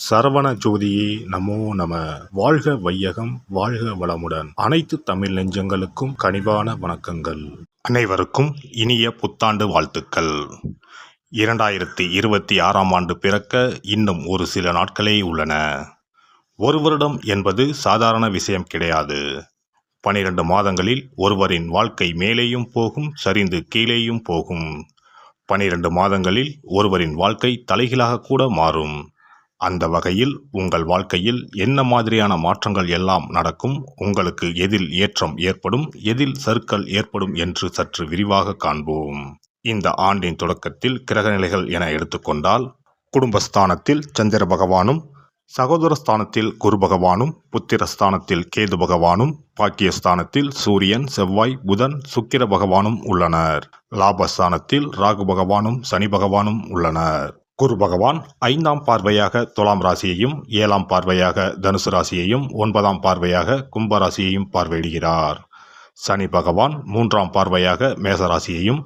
சரவண ஜோதியே நமோ நம. வாழ்க வையகம், வாழ்க வளமுடன். அனைத்து தமிழ் நெஞ்சங்களுக்கும் கனிவான வணக்கங்கள். அனைவருக்கும் இனிய புத்தாண்டு வாழ்த்துக்கள். 2026ஆம் ஆண்டு பிறக்க இன்னும் ஒரு சில நாட்களே உள்ளன. ஒரு வருடம் என்பது சாதாரண விஷயம் கிடையாது. 12 மாதங்களில் ஒருவரின் வாழ்க்கை மேலேயும் போகும், சரிந்து கீழேயும் போகும். 12 மாதங்களில் ஒருவரின் வாழ்க்கை தலைகீழாக கூட மாறும். அந்த வகையில் உங்கள் வாழ்க்கையில் என்ன மாதிரியான மாற்றங்கள் எல்லாம் நடக்கும், உங்களுக்கு எதில் ஏற்றம் ஏற்படும், எதில் சறுக்கல் ஏற்படும் என்று சற்று விரிவாக காண்போம். இந்த ஆண்டின் தொடக்கத்தில் கிரகநிலைகள் என எடுத்துக்கொண்டால், குடும்பஸ்தானத்தில் சந்திர பகவானும், சகோதரஸ்தானத்தில் குரு பகவானும், புத்திரஸ்தானத்தில் கேது பகவானும், பாக்கியஸ்தானத்தில் சூரியன், செவ்வாய், புதன், சுக்கிர பகவானும் உள்ளனர். லாபஸ்தானத்தில் ராகு பகவானும் சனி பகவானும் உள்ளனர். குரு பகவான் 5ஆம் பார்வையாக துலாம் ராசியையும், 7ஆம் பார்வையாக தனுசு ராசியையும், 9ஆம் பார்வையாக கும்ப ராசியையும் பார்வையிடுகிறார். சனி பகவான் 3ஆம் பார்வையாக மேச ராசியையும்,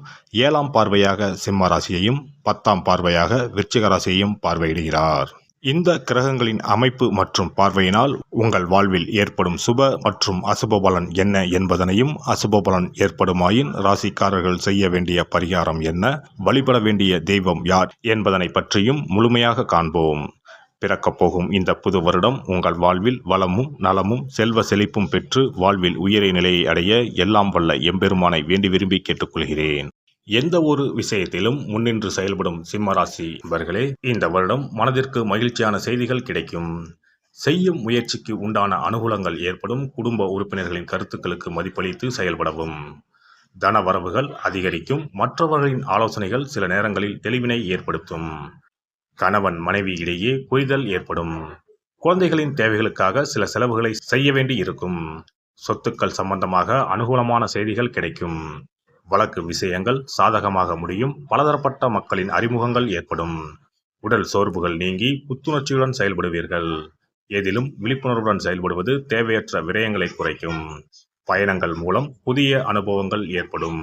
7ஆம் பார்வையாக சிம்ம ராசியையும், 10ஆம் பார்வையாக விருச்சிக ராசியையும் பார்வையிடுகிறார். இந்த கிரகங்களின் அமைப்பு மற்றும் பார்வையினால் உங்கள் வாழ்வில் ஏற்படும் சுப மற்றும் அசுப பலன் என்ன என்பதனையும், அசுப பலன் ஏற்படுமாயின் ராசிக்காரர்கள் செய்ய வேண்டிய பரிகாரம் என்ன, வழிபட வேண்டிய தெய்வம் யார் என்பதனை பற்றியும் முழுமையாக காண்போம். பிறக்கப் போகும் இந்த புது வருடம் உங்கள் வாழ்வில் வளமும் நலமும் செல்வ செழிப்பும் பெற்று வாழ்வில் உயரிய நிலையை அடைய எல்லாம் வல்ல எம்பெருமானை வேண்டி விரும்பி கேட்டுக்கொள்கிறேன். எந்த ஒரு விஷயத்திலும் முன்னின்று செயல்படும் சிம்மராசி நண்பர்களே, இந்த வருடம் மனதிற்கு மகிழ்ச்சியான செய்திகள் கிடைக்கும். செய்யும் முயற்சிக்கு உண்டான அனுகூலங்கள் ஏற்படும். குடும்ப உறுப்பினர்களின் கருத்துக்களுக்கு மதிப்பளித்து செயல்படவும். தன வரவுகள் அதிகரிக்கும். மற்றவர்களின் ஆலோசனைகள் சில நேரங்களில் தெளிவினை ஏற்படுத்தும். கணவன் மனைவி இடையே புரிதல் ஏற்படும். குழந்தைகளின் தேவைகளுக்காக சில செலவுகளை செய்ய வேண்டி இருக்கும். சொத்துக்கள் சம்பந்தமாக அனுகூலமான செய்திகள் கிடைக்கும். வழக்கு விஷயங்கள் சாதகமாக முடியும். பலதரப்பட்ட மக்களின் அறிமுகங்கள் ஏற்படும். உடல் சோர்வுகள் நீங்கி புத்துணர்ச்சியுடன் செயல்படுவீர்கள். எதிலும் விழிப்புணர்வுடன் செயல்படுவது தேவையற்ற விரயங்களை குறைக்கும். பயணங்கள் மூலம் புதிய அனுபவங்கள் ஏற்படும்.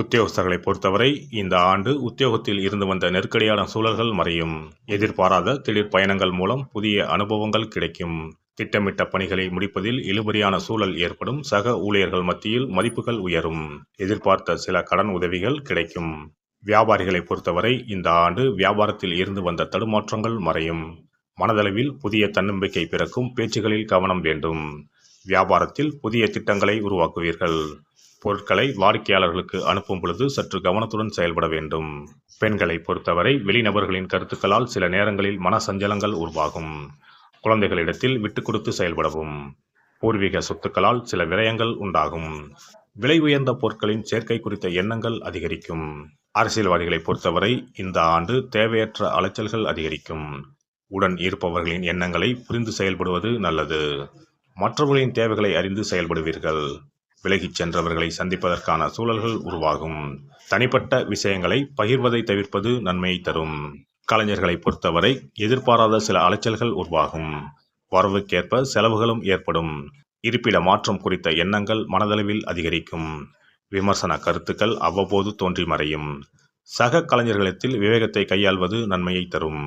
உத்தியோகஸ்தர்களை பொறுத்தவரை இந்த ஆண்டு உத்தியோகத்தில் இருந்து வந்த நெருக்கடியான சூழல்கள் மறையும். எதிர்பாராத திடீர் பயணங்கள் மூலம் புதிய அனுபவங்கள் கிடைக்கும். திட்டமிட்ட பணிகளை முடிப்பதில் இழுபறியான சூழல் ஏற்படும். சக ஊழியர்கள் மத்தியில் மதிப்புகள் உயரும். எதிர்பார்த்த சில கடன் உதவிகள் கிடைக்கும். வியாபாரிகளை பொறுத்தவரை இந்த ஆண்டு வியாபாரத்தில் இருந்து வந்த தடுமாற்றங்கள் மறையும். மனதளவில் புதிய தன்னம்பிக்கை பிறக்கும். பேச்சுகளில் கவனம் வேண்டும். வியாபாரத்தில் புதிய திட்டங்களை உருவாக்குவீர்கள். பொருட்களை வாடிக்கையாளர்களுக்கு அனுப்பும் பொழுது சற்று கவனத்துடன் செயல்பட வேண்டும். பெண்களை பொறுத்தவரை வெளிநபர்களின் கருத்துக்களால் சில நேரங்களில் மன சஞ்சலங்கள் உருவாகும். குழந்தைகளிடத்தில் விட்டு கொடுத்து செயல்படவும். பூர்வீக சொத்துக்களால் சில விரயங்கள் உண்டாகும். விலை உயர்ந்த பொருட்களின் சேர்க்கை குறித்த எண்ணங்கள் அதிகரிக்கும். அரசியல்வாதிகளை பொறுத்தவரை இந்த ஆண்டு தேவையற்ற அலைச்சல்கள் அதிகரிக்கும். உடன் இருப்பவர்களின் எண்ணங்களை புரிந்து செயல்படுவது நல்லது. மற்றவர்களின் தேவைகளை அறிந்து செயல்படுவீர்கள். விலகிச் சென்றவர்களை சந்திப்பதற்கான சூழல்கள் உருவாகும். தனிப்பட்ட விஷயங்களை பகிர்வதை தவிர்ப்பது நன்மையை தரும். கலைஞர்களை பொறுத்தவரை எதிர்பாராத சில அலைச்சல்கள் உருவாகும். வரவுக்கேற்ப செலவுகளும் ஏற்படும். இருப்பிட மாற்றம் குறித்த எண்ணங்கள் மனதளவில் அதிகரிக்கும். விமர்சன கருத்துக்கள் அவ்வப்போது தோன்றி மறையும். சக கலைஞர்களிடத்தில் விவேகத்தை கையாள்வது நன்மையை தரும்.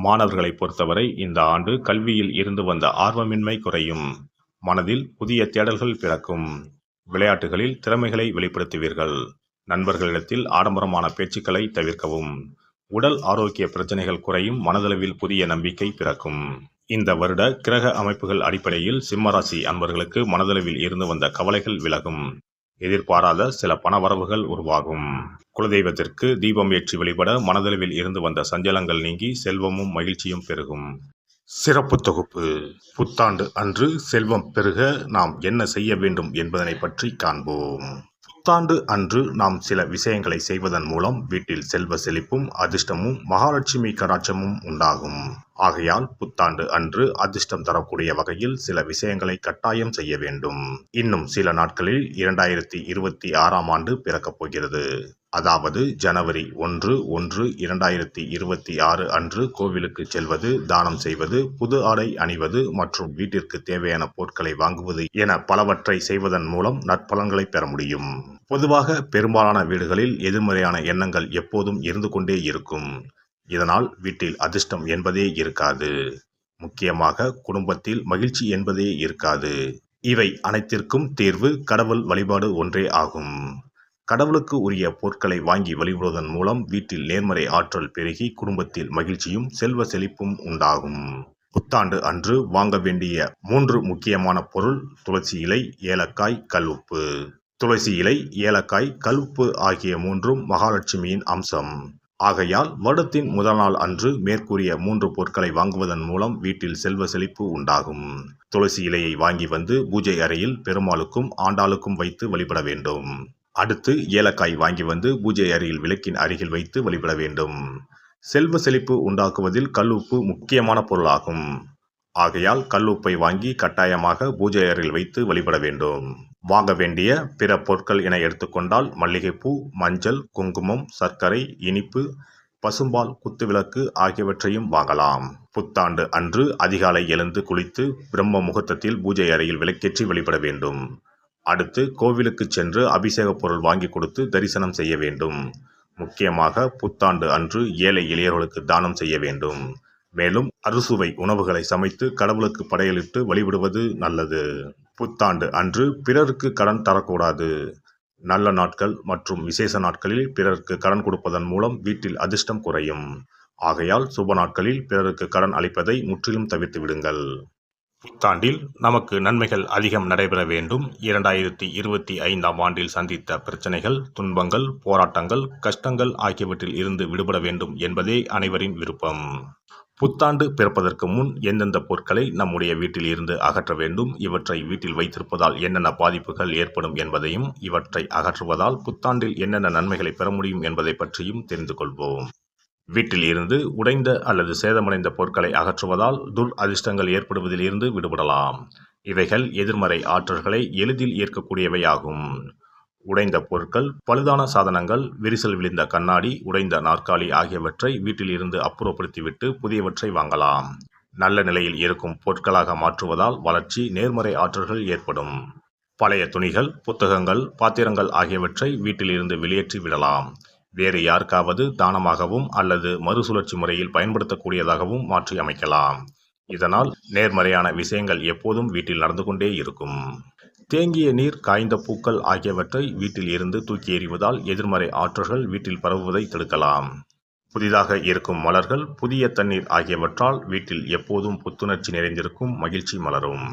மாணவர்களை பொறுத்தவரை இந்த ஆண்டு கல்வியில் இருந்து வந்த ஆர்வமின்மை குறையும். மனதில் புதிய தேடல்கள் பிறக்கும். விளையாட்டுகளில் திறமைகளை வெளிப்படுத்துவீர்கள். நண்பர்களிடத்தில் ஆடம்பரமான பேச்சுக்களை தவிர்க்கவும். உடல் ஆரோக்கிய பிரச்சனைகள் குறையும். மனதளவில் புதிய நம்பிக்கை பிறக்கும். இந்த வருட கிரக அமைப்புகள் அடிப்படையில் சிம்மராசி அன்பர்களுக்கு மனதளவில் இருந்து வந்த கவலைகள் விலகும். எதிர்பாராத சில பணவரவுகள் உருவாகும். குலதெய்வத்திற்கு தீபம் ஏற்றி வழிபட மனதளவில் இருந்து வந்த சஞ்சலங்கள் நீங்கி செல்வமும் மகிழ்ச்சியும் பெருகும். சிறப்பு தொகுப்பு. புத்தாண்டு அன்று செல்வம் பெருக நாம் என்ன செய்ய வேண்டும் என்பதனை பற்றி காண்போம். புத்தாண்டு அன்று நாம் சில விஷயங்களை செய்வதன் மூலம் வீட்டில் செல்வ செழிப்பும் அதிர்ஷ்டமும் மகாலட்சுமி கடாட்சமும் உண்டாகும். ஆகையால் புத்தாண்டு அன்று அதிர்ஷ்டம் தரக்கூடிய வகையில் சில விஷயங்களை கட்டாயம் செய்ய வேண்டும். இன்னும் சில நாட்களில் 2026ஆம் ஆண்டு பிறக்கப் போகிறது. அதாவது ஜனவரி 1/1/2026 அன்று கோவிலுக்கு செல்வது, தானம் செய்வது, புது ஆடை அணிவது மற்றும் வீட்டிற்கு தேவையான பொருட்களை வாங்குவது என பலவற்றை செய்வதன் மூலம் நற்பலன்களை பெற முடியும். பொதுவாக பெரும்பாலான வீடுகளில் எதிர்மறையான எண்ணங்கள் எப்போதும் இருந்து கொண்டே இருக்கும். இதனால் வீட்டில் அதிர்ஷ்டம் என்பதே இருக்காது. முக்கியமாக குடும்பத்தில் மகிழ்ச்சி என்பதே இருக்காது. இவை அனைத்திற்கும் தீர்வு கடவுள் வழிபாடு ஒன்றே ஆகும். கடவுளுக்கு உரிய பொருட்களை வாங்கி வழிபடுவதன் மூலம் வீட்டில் நேர்மறை ஆற்றல் பெருகி குடும்பத்தில் மகிழ்ச்சியும் செல்வ செழிப்பும் உண்டாகும். புத்தாண்டு அன்று வாங்க வேண்டிய 3 முக்கியமான பொருள்: துளசி இலை, ஏலக்காய், கல்லுப்பு. துளசி இலை, ஏலக்காய், கல்லுப்பு ஆகிய 3ம் மகாலட்சுமியின் அம்சம். ஆகையால் வருடத்தின் முதல் நாள் அன்று மேற்கூறிய 3 பொருட்களை வாங்குவதன் மூலம் வீட்டில் செல்வ செழிப்பு உண்டாகும். துளசி இலையை வாங்கி வந்து பூஜை அறையில் பெருமாளுக்கும் ஆண்டாளுக்கும் வைத்து வழிபட வேண்டும். அடுத்து ஏலக்காய் வாங்கி வந்து பூஜை அறையில் விளக்கின் அருகில் வைத்து வழிபட வேண்டும். செல்வ செழிப்பு உண்டாக்குவதில் கல்லுப்பு முக்கியமான பொருளாகும். ஆகையால் கல்லுப்பை வாங்கி கட்டாயமாக பூஜை அறையில் வைத்து வழிபட வேண்டும். வாங்க வேண்டிய பிற பொருட்கள் என எடுத்துக்கொண்டால் மல்லிகைப்பூ, மஞ்சள், குங்குமம், சர்க்கரை, இனிப்பு, பசும்பால், குத்துவிளக்கு ஆகியவற்றையும் வாங்கலாம். புத்தாண்டு அன்று அதிகாலை எழுந்து குளித்து பிரம்ம முகூர்த்தத்தில் பூஜை அறையில் விளக்கேற்றி வழிபட வேண்டும். அடுத்து கோவிலுக்கு சென்று அபிஷேக பொருள் வாங்கி கொடுத்து தரிசனம் செய்ய வேண்டும். முக்கியமாக புத்தாண்டு அன்று ஏழை எளியவர்களுக்கு தானம் செய்ய வேண்டும். மேலும் அறுசுவை உணவுகளை சமைத்து கடவுளுக்கு படையலிட்டு வழிபடுவது நல்லது. புத்தாண்டு அன்று பிறருக்கு கடன் தரக்கூடாது. நல்ல நாட்கள் மற்றும் விசேஷ நாட்களில் பிறருக்கு கடன் கொடுப்பதன் மூலம் வீட்டில் அதிர்ஷ்டம் குறையும். ஆகையால் சுப நாட்களில் பிறருக்கு கடன் அளிப்பதை முற்றிலும் தவிர்த்து விடுங்கள். புத்தாண்டில் நமக்கு நன்மைகள் அதிகம் நடைபெற வேண்டும். 2025ஆம் ஆண்டில் சந்தித்த பிரச்சனைகள், துன்பங்கள், போராட்டங்கள், கஷ்டங்கள் ஆகியவற்றில் இருந்து விடுபட வேண்டும் என்பதே அனைவரின் விருப்பம். புத்தாண்டு பிறப்பதற்கு முன் எந்தெந்த பொருட்களை நம்முடைய வீட்டில் இருந்து அகற்ற வேண்டும், இவற்றை வீட்டில் வைத்திருப்பதால் என்னென்ன பாதிப்புகள் ஏற்படும் என்பதையும், இவற்றை அகற்றுவதால் புத்தாண்டில் என்னென்ன நன்மைகளை பெற முடியும் என்பதை பற்றியும் தெரிந்து கொள்வோம். வீட்டில் இருந்து உடைந்த அல்லது சேதமடைந்த பொருட்களை அகற்றுவதால் துர் அதிர்ஷ்டங்கள் ஏற்படுவதில் இருந்து விடுபடலாம். இவைகள் எதிர்மறை ஆற்றல்களை எளிதில் ஈர்க்கக்கூடியவையாகும். உடைந்த பொருட்கள், பழுதான சாதனங்கள், விரிசல் விழுந்த கண்ணாடி, உடைந்த நாற்காலி ஆகியவற்றை வீட்டில் இருந்து அப்புறப்படுத்திவிட்டு புதியவற்றை வாங்கலாம். நல்ல நிலையில் இருக்கும் பொருட்களாக மாற்றுவதால் வளர்ச்சி, நேர்மறை ஆற்றல்கள் ஏற்படும். பழைய துணிகள், புத்தகங்கள், பாத்திரங்கள் ஆகியவற்றை வீட்டில் இருந்து வெளியேற்றி விடலாம். வேறு யாருக்காவது தானமாகவும் அல்லது மறுசுழற்சி முறையில் பயன்படுத்தக்கூடியதாகவும் மாற்றி அமைக்கலாம். இதனால் நேர்மறையான விஷயங்கள் எப்போதும் வீட்டில் நடந்து கொண்டே இருக்கும். தேங்கிய நீர், காய்ந்த பூக்கள் ஆகியவற்றை வீட்டில் இருந்து தூக்கி எறிவதால் எதிர்மறை ஆற்றல்கள் வீட்டில் பரவுவதை தடுக்கலாம். புதிதாக இருக்கும் மலர்கள், புதிய தண்ணீர் ஆகியவற்றால் வீட்டில் எப்போதும் புத்துணர்ச்சி நிறைந்திருக்கும், மகிழ்ச்சி மலரும்.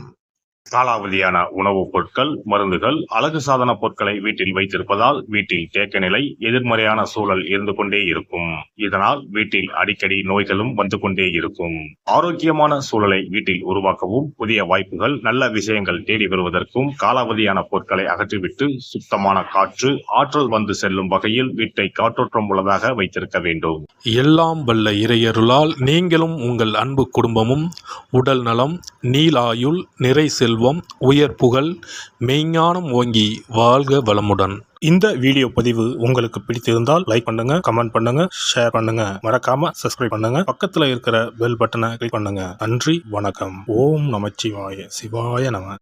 காலாவதியான உணவுப் பொருட்கள், மருந்துகள், அழகு சாதன பொருட்களை வீட்டில் வைத்திருப்பதால் வீட்டில் தேக்க நிலை, எதிர்மறையான சூழல் இருந்து கொண்டே இருக்கும். இதனால் வீட்டில் அடிக்கடி நோய்களும் வந்து கொண்டே இருக்கும். ஆரோக்கியமான சூழலை வீட்டில் உருவாக்கவும், புதிய வாய்ப்புகள், நல்ல விஷயங்கள் தேடி வருவதற்கும் காலாவதியான பொருட்களை அகற்றிவிட்டு சுத்தமான காற்று, ஆற்றல் வந்து செல்லும் வகையில் வீட்டை காற்றோட்டம் உள்ளதாக வைத்திருக்க வேண்டும். எல்லாம் வல்ல இறையருளால் நீங்களும் உங்கள் அன்பு குடும்பமும் உடல் நலம், நீளாயுள், நிறை செல்வம், உயர் புகழ், மெய்ஞானம் ஓங்கி வாழ்க வளமுடன். இந்த வீடியோ பதிவு உங்களுக்கு பிடித்திருந்தால் லைக் பண்ணுங்க, கமெண்ட் பண்ணுங்க, ஷேர் பண்ணுங்க. மறக்காம சப்ஸ்கிரைப் பண்ணுங்க. பக்கத்துல இருக்கிற பெல் பட்டனை கிளிக் பண்ணுங்க. நன்றி, வணக்கம். ஓம் நமச்சிவாய. சிவாய நம.